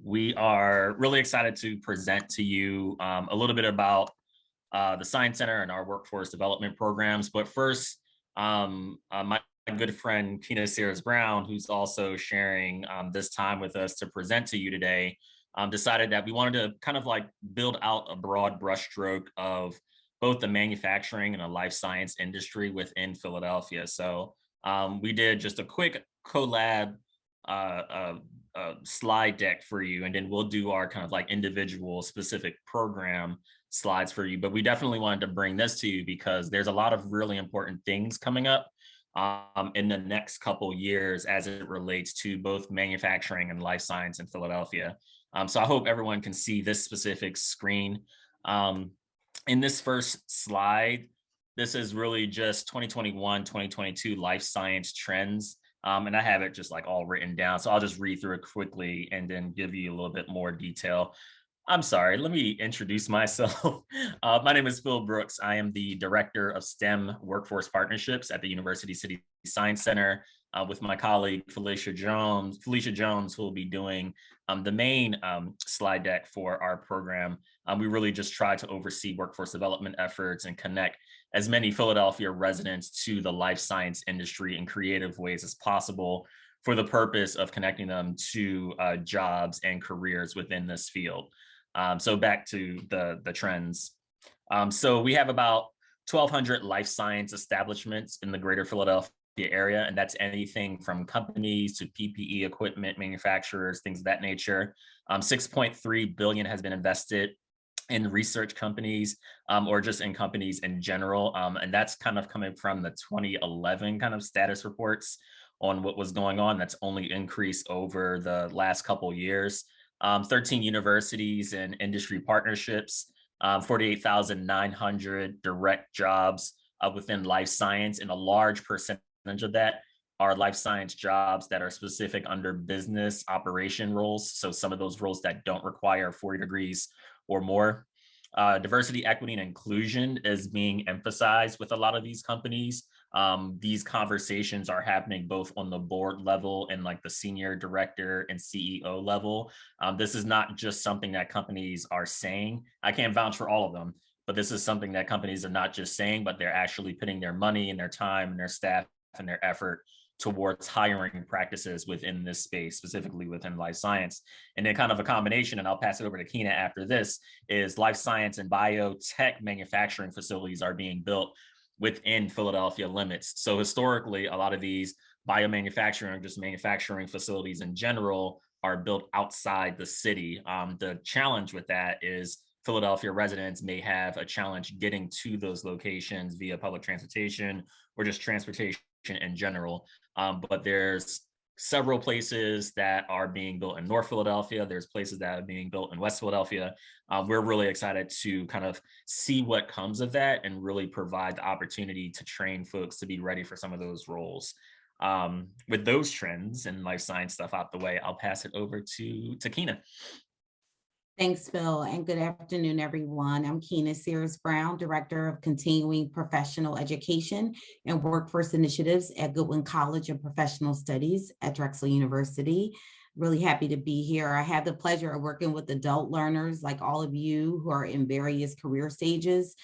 We are really excited to present to you a little bit about the Science Center and our workforce development programs. But first, my good friend Kina Sears Brown, who's also sharing this time with us to present to you today, decided that we wanted to kind of like build out a broad brushstroke of both the manufacturing and the life science industry within Philadelphia. So we did just a quick collab uh, uh, slide deck for you, and then we'll do our kind of like individual specific program slides for you. But we definitely wanted to bring this to you because there's a lot of really important things coming up in the next couple years as it relates to both manufacturing and life science in Philadelphia. So I hope everyone can see this specific screen. Um, in this first slide, this is really just 2021, 2022 life science trends. And I have it just like all written down. So I'll just read through it quickly and then give you a little bit more detail. I'm sorry, let me introduce myself. My name is Phil Brooks. I am the Director of STEM Workforce Partnerships at the University City Science Center with my colleague Felicia Jones, who will be doing the main slide deck for our program. We really just try to oversee workforce development efforts and connect as many Philadelphia residents to the life science industry in creative ways as possible for the purpose of connecting them to jobs and careers within this field. So back to the trends. So we have about 1,200 life science establishments in the greater Philadelphia area, and that's anything from companies to PPE equipment manufacturers, things of that nature. 6.3 billion has been invested in research companies or just in companies in general. And that's kind of coming from the 2011 kind of status reports on what was going on. That's only increased over the last couple of years. 13 universities and industry partnerships, 48,900 direct jobs within life science, and a large percentage of that are life science jobs that are specific under business operation roles. So some of those roles that don't require 40 degrees or more. Diversity, equity, and inclusion is being emphasized with a lot of these companies. These conversations are happening both on the board level and like the senior director and CEO level. This is not just something that companies are saying. I can't vouch for all of them, but this is something that companies are not just saying, but they're actually putting their money and their time and their staff and their effort towards hiring practices within this space, specifically within life science. And then kind of a combination, and I'll pass it over to Kina after this, is life science and biotech manufacturing facilities are being built within Philadelphia limits. So historically, a lot of these biomanufacturing, just manufacturing facilities in general, are built outside the city. The challenge with that is Philadelphia residents may have a challenge getting to those locations via public transportation or just transportation in general. But there's several places that are being built in North Philadelphia. There's places that are being built in West Philadelphia. We're really excited to kind of see what comes of that and really provide the opportunity to train folks to be ready for some of those roles. With those trends and life science stuff out the way, I'll pass it over to Kina. Thanks, Phil, and good afternoon, everyone. I'm Kina Sears Brown, Director of Continuing Professional Education and Workforce Initiatives at Goodwin College of Professional Studies at Drexel University. Really happy to be here. I have the pleasure of working with adult learners like all of you who are in various career stages,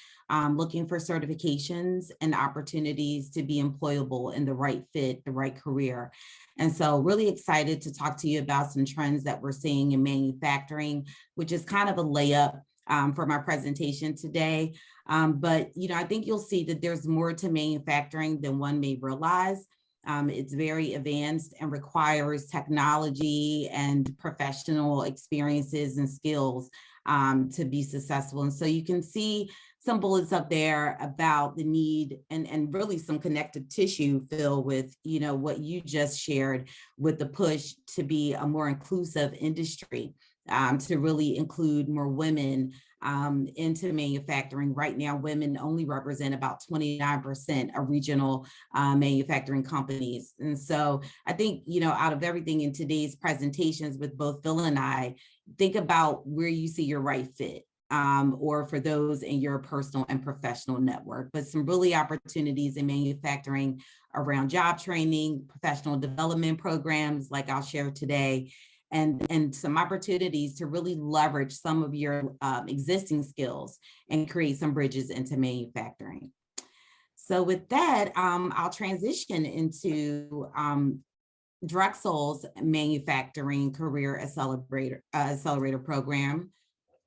looking for certifications and opportunities to be employable in the right fit, the right career. And so really excited to talk to you about some trends that we're seeing in manufacturing, which is kind of a layup for my presentation today. But I think you'll see that there's more to manufacturing than one may realize. It's very advanced and requires technology and professional experiences and skills to be successful. And so you can see some bullets up there about the need and really some connective tissue, Phil, with what you just shared with the push to be a more inclusive industry, to really include more women into manufacturing. Right now, women only represent about 29% of regional manufacturing companies. And so I think, out of everything in today's presentations with both Phil and I, think about where you see your right fit. Or for those in your personal and professional network, but some really opportunities in manufacturing around job training, professional development programs like I'll share today, and some opportunities to really leverage some of your existing skills and create some bridges into manufacturing. So with that, I'll transition into Drexel's manufacturing career accelerator program.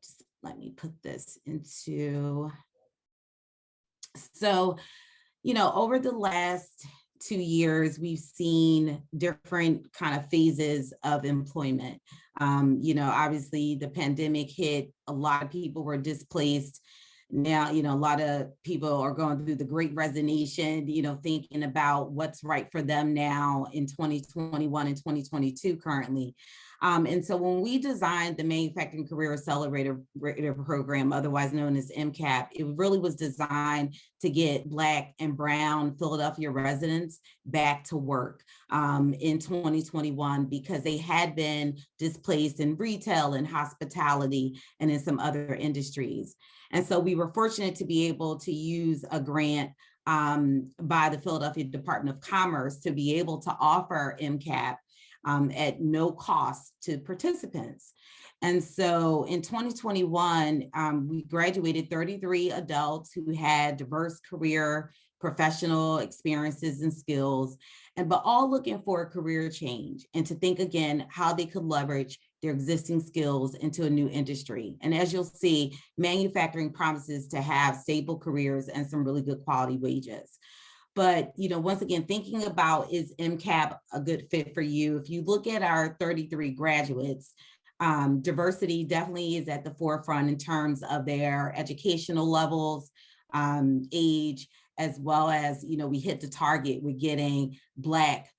Just let me put this into, so, over the last 2 years, we've seen different kind of phases of employment. Obviously the pandemic hit, a lot of people were displaced. Now, a lot of people are going through the great resignation, thinking about what's right for them now in 2021 and 2022 currently. And so when we designed the Manufacturing Career Accelerator program, otherwise known as MCAP, it really was designed to get Black and Brown Philadelphia residents back to work in 2021, because they had been displaced in retail and hospitality and in some other industries. And so we were fortunate to be able to use a grant by the Philadelphia Department of Commerce to be able to offer MCAP at no cost to participants. And so in 2021, we graduated 33 adults who had diverse career, professional experiences and skills, but all looking for a career change and to think again how they could leverage their existing skills into a new industry. And as you'll see, manufacturing promises to have stable careers and some really good quality wages. But, once again, thinking about, is MCAP a good fit for you? If you look at our 33 graduates, diversity definitely is at the forefront in terms of their educational levels, age, as well as, we hit the target with getting Black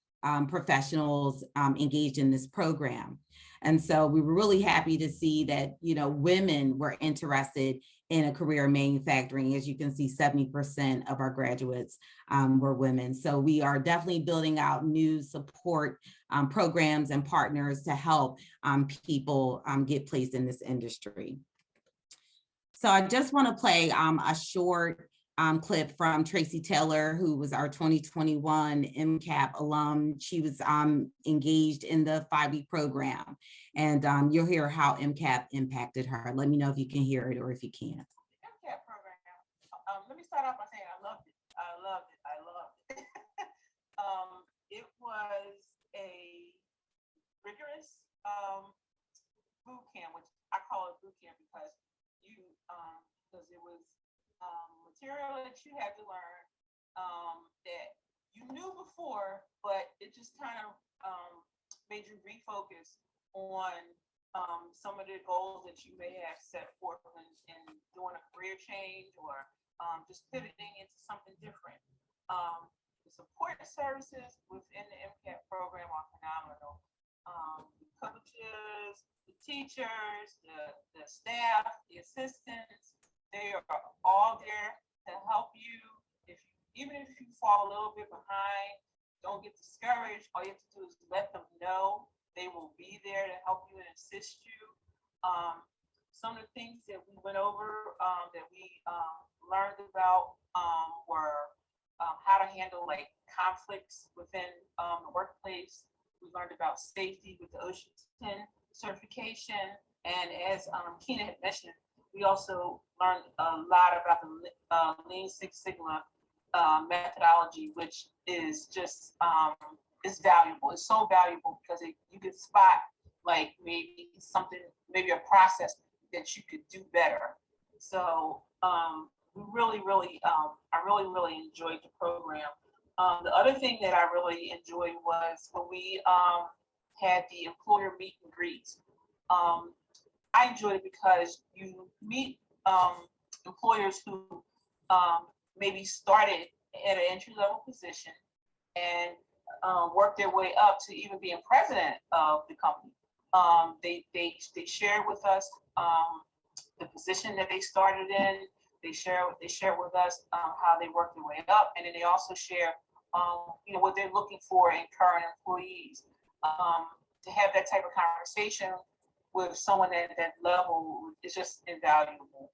professionals engaged in this program. And so we were really happy to see that, women were interested in a career in manufacturing. As you can see, 70% of our graduates were women. So we are definitely building out new support programs and partners to help people get placed in this industry. So I just want to play a short clip from Tracy Taylor, who was our 2021 MCAP alum. She was engaged in the 5-week program, and you'll hear how MCAP impacted her. Let me know if you can hear it or if you can't. MCAP program. Let me start off by saying I loved it. I loved it. I loved it. It was a rigorous boot camp, which I call it boot camp because it was material that you had to learn that you knew before, but it just kind of made you refocus on some of the goals that you may have set forth in doing a career change or just pivoting into something different. The support services within the MCAP program are phenomenal. The coaches, the teachers, the staff, the assistants, they are all there to help you. Even if you fall a little bit behind, don't get discouraged. All you have to do is let them know. They will be there to help you and assist you. Some of the things that we went over that we learned about were how to handle conflicts within the workplace. We learned about safety with the OSHA 10 certification. And as Keena had mentioned, we also learned a lot about the Lean Six Sigma methodology, which is just is valuable. It's so valuable because you could spot maybe a process that you could do better. So I really enjoyed the program. The other thing that I really enjoyed was when we had the employer meet and greets. I enjoyed it because you meet employers who maybe started at an entry-level position and worked their way up to even being president of the company. They shared with us the position that they started in. They share with us how they worked their way up, and then they also share what they're looking for in current employees. To have that type of conversation with someone at that level is just invaluable.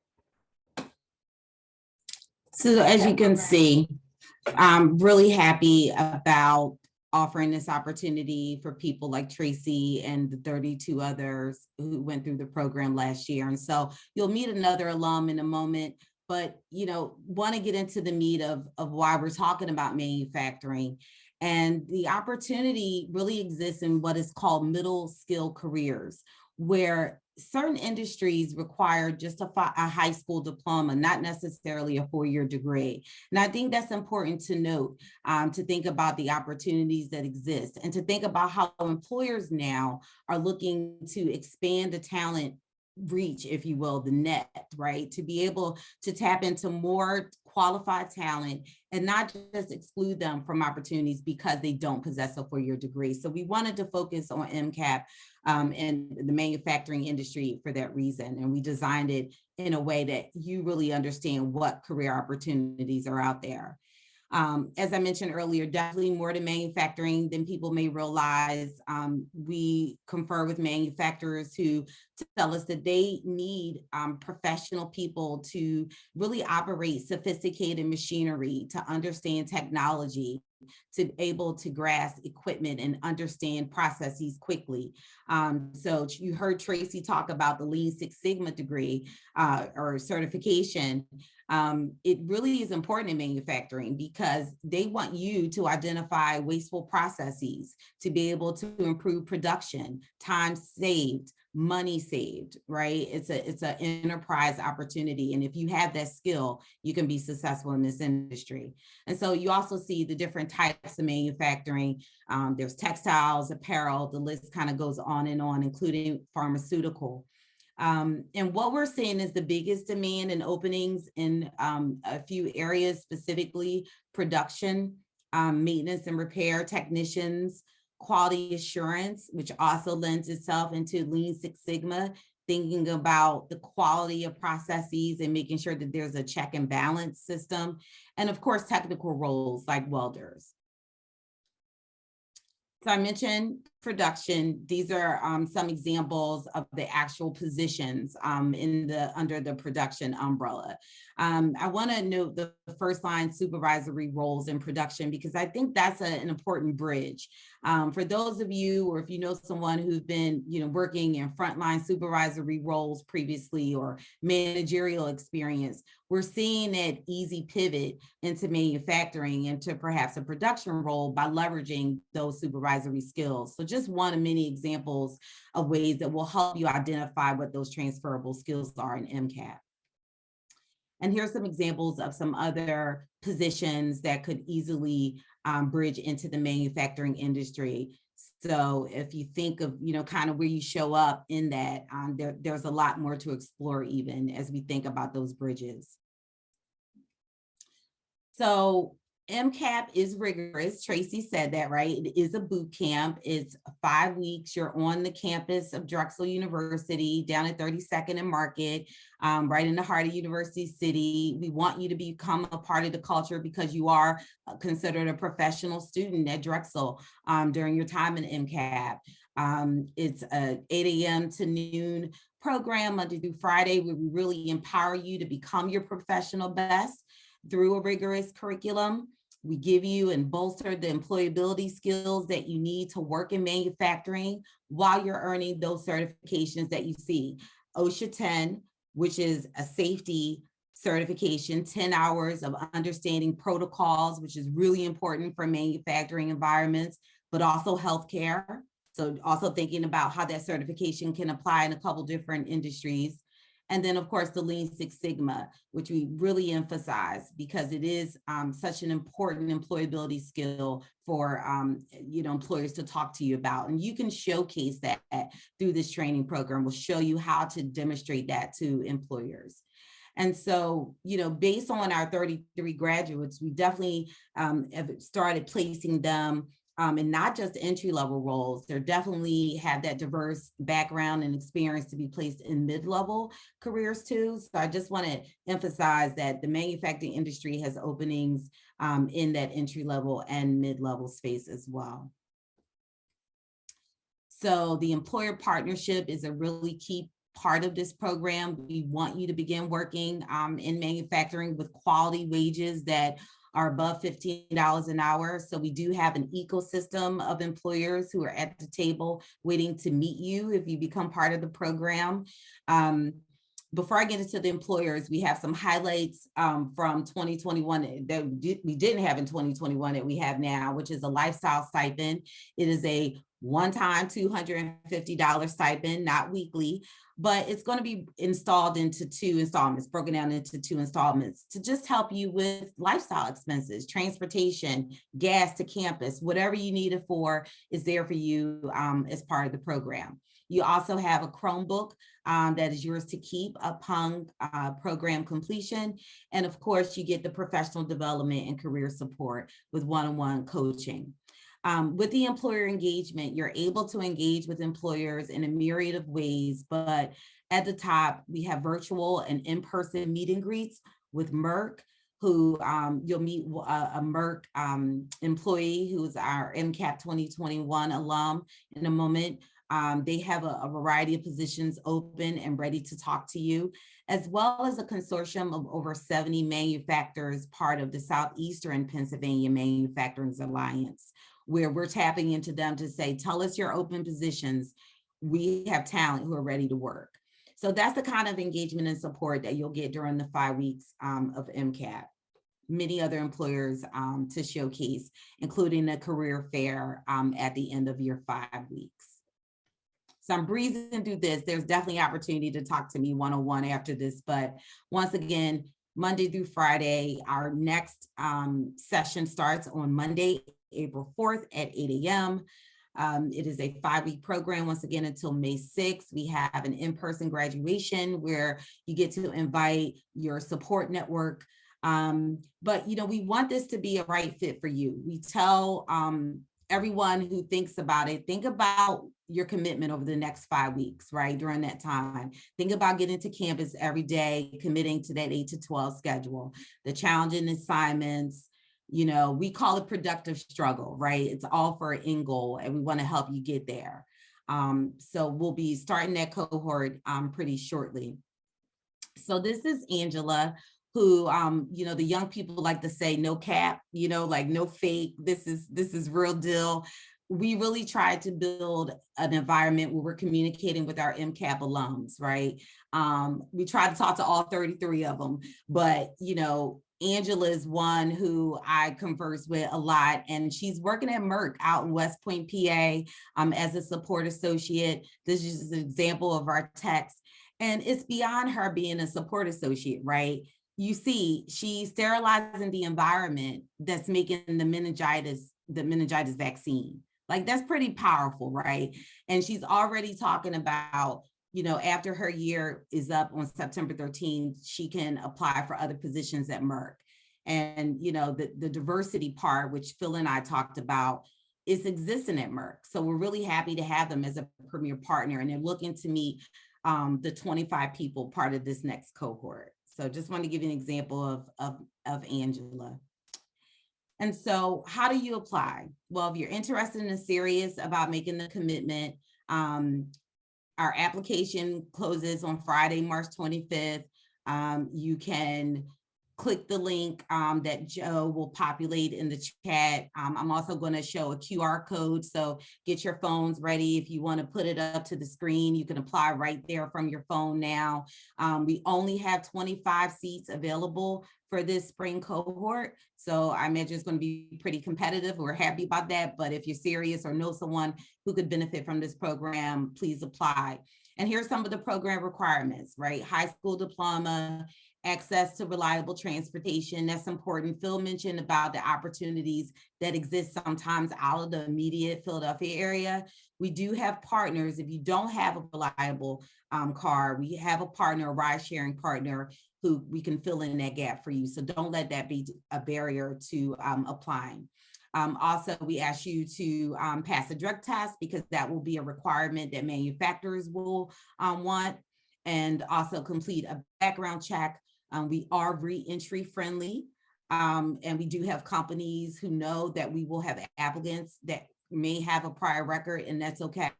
So as you can see, I'm really happy about offering this opportunity for people like Tracy and the 32 others who went through the program last year. And so you'll meet another alum in a moment, but want to get into the meat of why we're talking about manufacturing. And the opportunity really exists in what is called middle skill careers, where certain industries require just a high school diploma, not necessarily a 4-year degree. And I think that's important to note, to think about the opportunities that exist and to think about how employers now are looking to expand the talent reach, if you will, the net, right? To be able to tap into more qualified talent and not just exclude them from opportunities because they don't possess a 4-year degree. So we wanted to focus on MCAP and the manufacturing industry for that reason. And we designed it in a way that you really understand what career opportunities are out there. As I mentioned earlier, definitely more to manufacturing than people may realize. We confer with manufacturers who tell us that they need professional people to really operate sophisticated machinery, to understand technology, to be able to grasp equipment and understand processes quickly. So you heard Tracy talk about the Lean Six Sigma degree or certification. It really is important in manufacturing because they want you to identify wasteful processes, to be able to improve production, time saved, money saved, right? It's an enterprise opportunity. And if you have that skill, you can be successful in this industry. And so you also see the different types of manufacturing. There's textiles, apparel, the list kind of goes on, including pharmaceutical. And what we're seeing is the biggest demand and openings in a few areas, specifically production, maintenance and repair technicians, quality assurance, which also lends itself into Lean Six Sigma, thinking about the quality of processes and making sure that there's a check and balance system. And of course, technical roles like welders. So I mentioned production. These are some examples of the actual positions under the production umbrella. I want to note the first line supervisory roles in production because I think that's an important bridge. For those of you, or if you know someone who's been working in frontline supervisory roles previously or managerial experience, we're seeing that easy pivot into manufacturing, into perhaps a production role by leveraging those supervisory skills. So just one of many examples of ways that will help you identify what those transferable skills are in MCAP. And here's some examples of some other positions that could easily bridge into the manufacturing industry. So if you think of, kind of where you show up in that, there's a lot more to explore even as we think about those bridges. So MCAP is rigorous. Tracy said that, right? It is a boot camp. It's 5 weeks. You're on the campus of Drexel University down at 32nd and Market, right in the heart of University City. We want you to become a part of the culture because you are considered a professional student at Drexel during your time in MCAP. It's a 8 a.m. to noon program Monday through Friday where we really empower you to become your professional best through a rigorous curriculum. We give you and bolster the employability skills that you need to work in manufacturing while you're earning those certifications that you see. OSHA 10, which is a safety certification, 10 hours of understanding protocols, which is really important for manufacturing environments, but also healthcare. So also thinking about how that certification can apply in a couple different industries. And then, of course, the Lean Six Sigma, which we really emphasize because it is such an important employability skill for employers to talk to you about. And you can showcase that through this training program. We'll show you how to demonstrate that to employers. And so, based on our 33 graduates, we definitely have started placing them and not just entry-level roles. They definitely have that diverse background and experience to be placed in mid-level careers too. So I just want to emphasize that the manufacturing industry has openings in that entry-level and mid-level space as well. So the employer partnership is a really key part of this program. We want you to begin working in manufacturing with quality wages that are above $15 an hour. So we do have an ecosystem of employers who are at the table waiting to meet you if you become part of the program. Before I get into the employers, we have some highlights from 2021 that we didn't have in 2021 that we have now, which is a lifestyle stipend. It is a one-time $250 stipend, not weekly, but it's going to be installed into 2 installments, broken down into 2 installments to just help you with lifestyle expenses, transportation, gas to campus, whatever you need it for is there for you as part of the program. You also have a Chromebook that is yours to keep upon program completion. And of course, you get the professional development and career support with one-on-one coaching. With the employer engagement, you're able to engage with employers in a myriad of ways, but at the top, we have virtual and in-person meet and greets with Merck, who you'll meet a Merck employee who's our MCAP 2021 alum in a moment. They have a variety of positions open and ready to talk to you, as well as a consortium of over 70 manufacturers, part of the Southeastern Pennsylvania Manufacturing Alliance, where we're tapping into them to say, tell us your open positions. We have talent who are ready to work. So that's the kind of engagement and support that you'll get during the 5 weeks of MCAP. Many other employers to showcase, including a career fair at the end of your 5 weeks. So I'm breezing through this. There's definitely opportunity to talk to me one-on-one after this, but once again, Monday through Friday, our next session starts on Monday, April 4th at 8 a.m. It is a 5-week program, once again, until May 6th. We have an in-person graduation where you get to invite your support network. But, you know, we want this to be a right fit for you. We tell everyone who thinks about it, think about your commitment over the next 5 weeks, right? During that time, think about getting to campus every day, committing to that 8 to 12 schedule, the challenging assignments. You know, we call it productive struggle, right? It's all for an end goal, and we want to help you get there. So we'll be starting that cohort pretty shortly. So this is Angela, who, you know, the young people like to say, no cap, you know, like no fake. This is real deal. We really tried to build an environment where we're communicating with our MCAP alums, right? We tried to talk to all 33 of them, but, you know, Angela is one who I converse with a lot, and she's working at Merck out in West Point, PA, as a support associate. This is an example of our text, and it's beyond her being a support associate, right? You see, she's sterilizing the environment that's making the meningitis vaccine. Like, that's pretty powerful, right? And she's already talking about, you know, after her year is up on September 13th, she can apply for other positions at Merck. And, you know, the diversity part, which Phil and I talked about, is existing at Merck. So we're really happy to have them as a premier partner, and they're looking to meet the 25 people part of this next cohort. So just want to give you an example of Angela. And so how do you apply? Well, if you're interested and serious about making the commitment, our application closes on Friday, March 25th. You can click the link that Joe will populate in the chat. I'm also going to show a QR code, so get your phones ready. If you want to put it up to the screen, you can apply right there from your phone now. We only have 25 seats available for this spring cohort, so I imagine it's going to be pretty competitive. We're happy about that, but if you're serious or know someone who could benefit from this program, please apply. And here's some of the program requirements, right? High school diploma, access to reliable transportation. That's important. Phil mentioned about the opportunities that exist sometimes out of the immediate Philadelphia area. We do have partners. If you don't have a reliable car, we have a partner, a ride sharing partner, who we can fill in that gap for you. So don't let that be a barrier to applying. Also, we ask you to pass a drug test, because that will be a requirement that manufacturers will want, and also complete a background check. We are re-entry friendly, and we do have companies who know that we will have applicants that may have a prior record, and that's okay.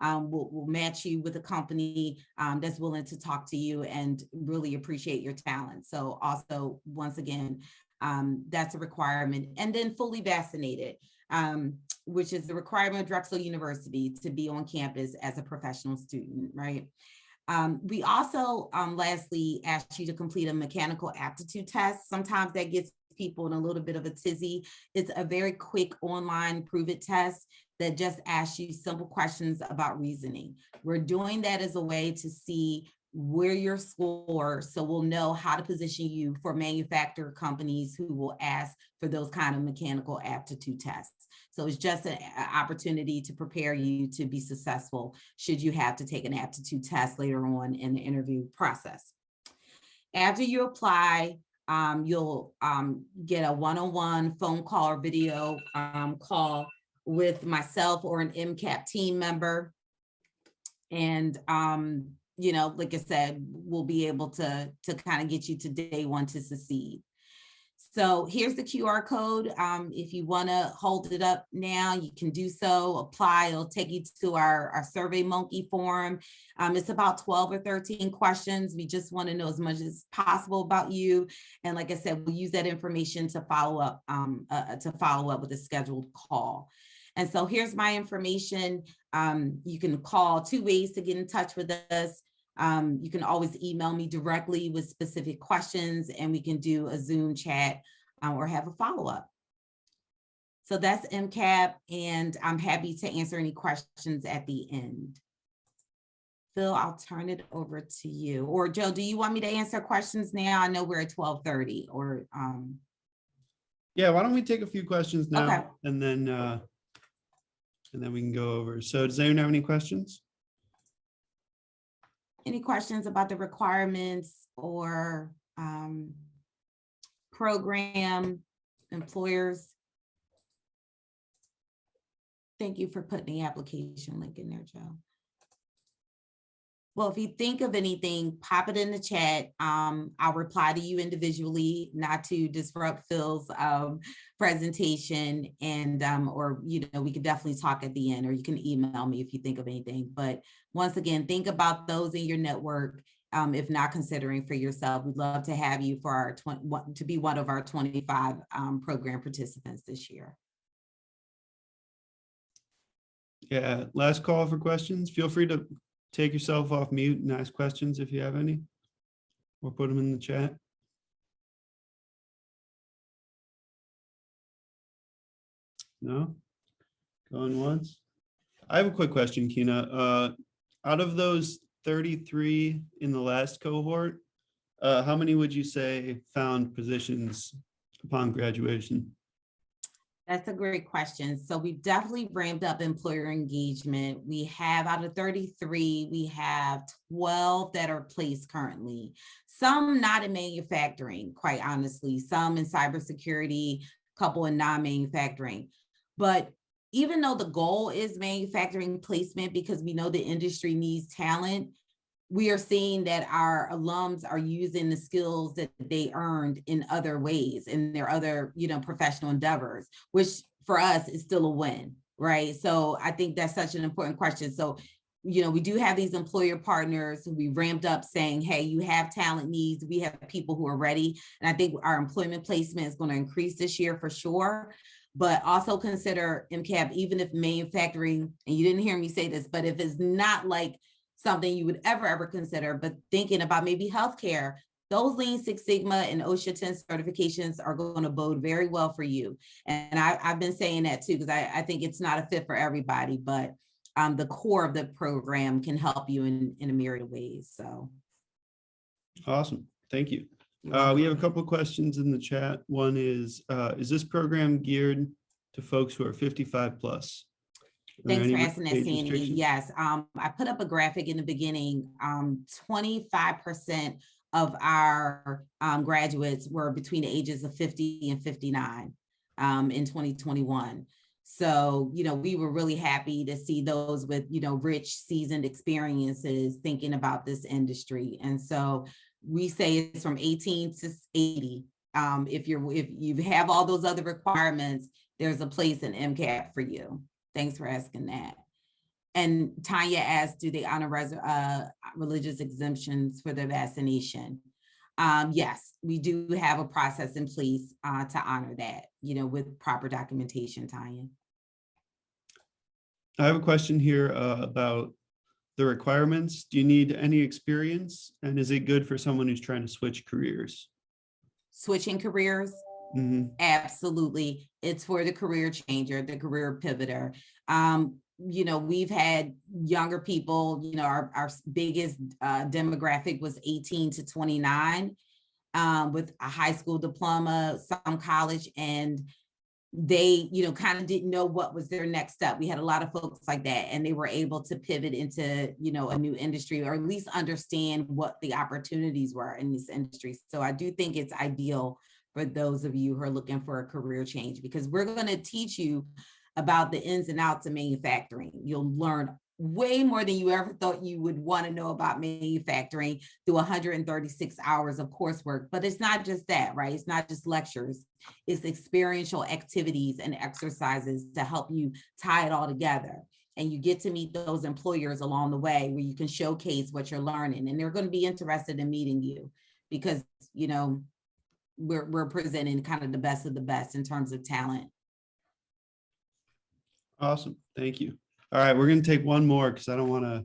We'll match you with a company that's willing to talk to you and really appreciate your talent. So also, once again, That's a requirement. And then fully vaccinated, which is the requirement of Drexel University to be on campus as a professional student, right? We also, lastly, asked you to complete a mechanical aptitude test. Sometimes that gets people in a little bit of a tizzy. It's a very quick online prove it test that just asks you simple questions about reasoning. We're doing that as a way to see where your score, so we'll know how to position you for manufacturer companies who will ask for those kind of mechanical aptitude tests. So it's just an opportunity to prepare you to be successful should you have to take an aptitude test later on in the interview process. After you apply, you'll get a one-on-one phone call or video call with myself or an MCAP team member. And you know, like I said, we'll be able to kind of get you to day one to succeed. So here's the QR code. If you want to hold it up now, you can do so. Apply. It'll take you to our Survey Monkey form. It's about 12 or 13 questions. We just want to know as much as possible about you. And like I said, we'll use that information to follow up with a scheduled call. And so here's my information. You can call 2 ways to get in touch with us. You can always email me directly with specific questions, and we can do a Zoom chat or have a follow-up. So that's MCAP, and I'm happy to answer any questions at the end. Phil, I'll turn it over to you. Or Joe, do you want me to answer questions now? I know we're at 12:30 or. Yeah, why don't we take a few questions now, Okay. and then we can go over. So does anyone have any questions? Any questions about the requirements or program, employers? Thank you for putting the application link in there, Joe. Well, if you think of anything, pop it in the chat. I'll reply to you individually, not to disrupt Phil's presentation, and or you know, we could definitely talk at the end, or you can email me if you think of anything. But once again, think about those in your network. If not considering for yourself, we'd love to have you for our to be one of our 25 program participants this year. Yeah, last call for questions. Feel free to take yourself off mute and ask questions if you have any, or put them in the chat. No? Going once? I have a quick question, Kina. Out of those 33 in the last cohort, how many would you say found positions upon graduation? That's a great question. So we've definitely ramped up employer engagement. We have, out of 33, we have 12 that are placed currently. Some not in manufacturing, quite honestly, some in cybersecurity, a couple in non-manufacturing. But even though the goal is manufacturing placement, because we know the industry needs talent, we are seeing that our alums are using the skills that they earned in other ways, in their other, you know, professional endeavors, which for us is still a win, right? So I think that's such an important question. So, you know, we do have these employer partners who we ramped up saying, hey, you have talent needs. We have people who are ready. And I think our employment placement is going to increase this year for sure. But also consider MCAP, even if manufacturing, and you didn't hear me say this, but if it's not like something you would ever consider, but thinking about maybe healthcare, those Lean Six Sigma and OSHA 10 certifications are going to bode very well for you. And I've been saying that too, because I think it's not a fit for everybody, but the core of the program can help you in a myriad of ways. So. Awesome, thank you. We have a couple of questions in the chat. One is this program geared to folks who are 55 plus? Thanks for asking that, Sandy. Yes, I put up a graphic in the beginning. 25% of our graduates were between the ages of 50 and 59 in 2021. So, you know, we were really happy to see those with, you know, rich, seasoned experiences thinking about this industry. And so we say it's from 18 to 80. If you have all those other requirements, there's a place in MCAP for you. Thanks for asking that. And Tanya asked, do they honor religious exemptions for their vaccination? yes, we do have a process in place to honor that, with proper documentation, Tanya. I have a question here about the requirements. Do you need any experience? And is it good for someone who's trying to switch careers? Switching careers? Mhm. Absolutely. It's for the career changer, the career pivoter. We've had younger people, our biggest demographic was 18 to 29 with a high school diploma, some college, and they, kind of didn't know what was their next step. We had a lot of folks like that, and they were able to pivot into, a new industry, or at least understand what the opportunities were in this industry. So I do think it's ideal for those of you who are looking for a career change, because we're going to teach you about the ins and outs of manufacturing. You'll learn way more than you ever thought you would want to know about manufacturing through 136 hours of coursework. But it's not just that, right? It's not just lectures. It's experiential activities and exercises to help you tie it all together. And you get to meet those employers along the way where you can showcase what you're learning. And they're going to be interested in meeting you because, we're presenting kind of the best of the best in terms of talent. Awesome. Thank you. All right, we're going to take one more because I don't want to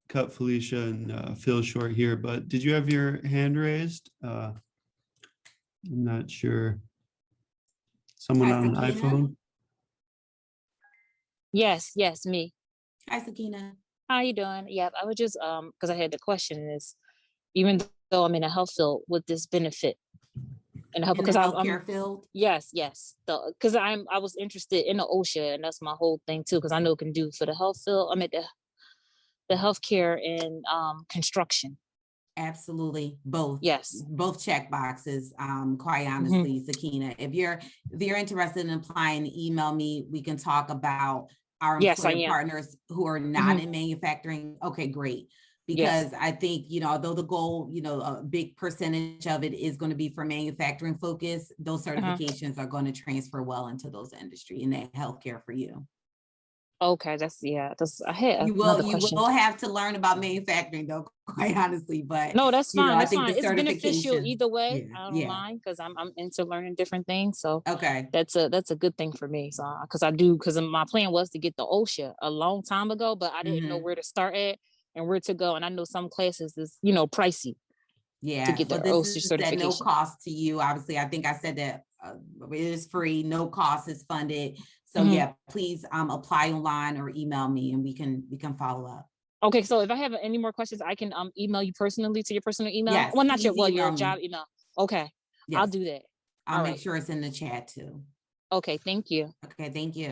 cut Felicia and Phil short here, but did you have your hand raised? I'm not sure. Someone Hi, on an Sakina. iPhone? Yes, me. Hi, Sakina. How you doing? Yep, I would just because I had the question is, even though I'm in a health field, would this benefit and help? In the Because healthcare field? yes, because I was interested in the OSHA, and that's my whole thing too. Because I know it can do for the health field. I'm at the healthcare and construction. Absolutely, both. Yes. Both check boxes. Quite honestly, Sakina, if you're interested in applying, email me. We can talk about our Yes, I employer am. partners who are not in manufacturing. Okay, great. Because I think, although the goal, a big percentage of it is going to be for manufacturing focus, those certifications are going to transfer well into those industry and that healthcare for you. Okay, I had You another question. will have to learn about manufacturing though, quite honestly, but No, that's fine. I That's think fine. the It's beneficial certification, either way. yeah, I don't yeah. mind because I'm into learning different things. So Okay. that's a good thing for me. So because my plan was to get the OSHA a long time ago, but I didn't know where to start at and where to go. And I know some classes is pricey to Yeah, get the well, this OSHA is at no certification. cost to you. Obviously, I think I said that it is free, no cost is funded. So yeah, please apply online or email me and we can follow up. Okay, so if I have any more questions, I can email you personally to your personal email. Yes, well, not your please your email me. job email. Okay, Yes. I'll do that. I'll All make right. sure it's in the chat too. Okay, thank you. Okay, thank you.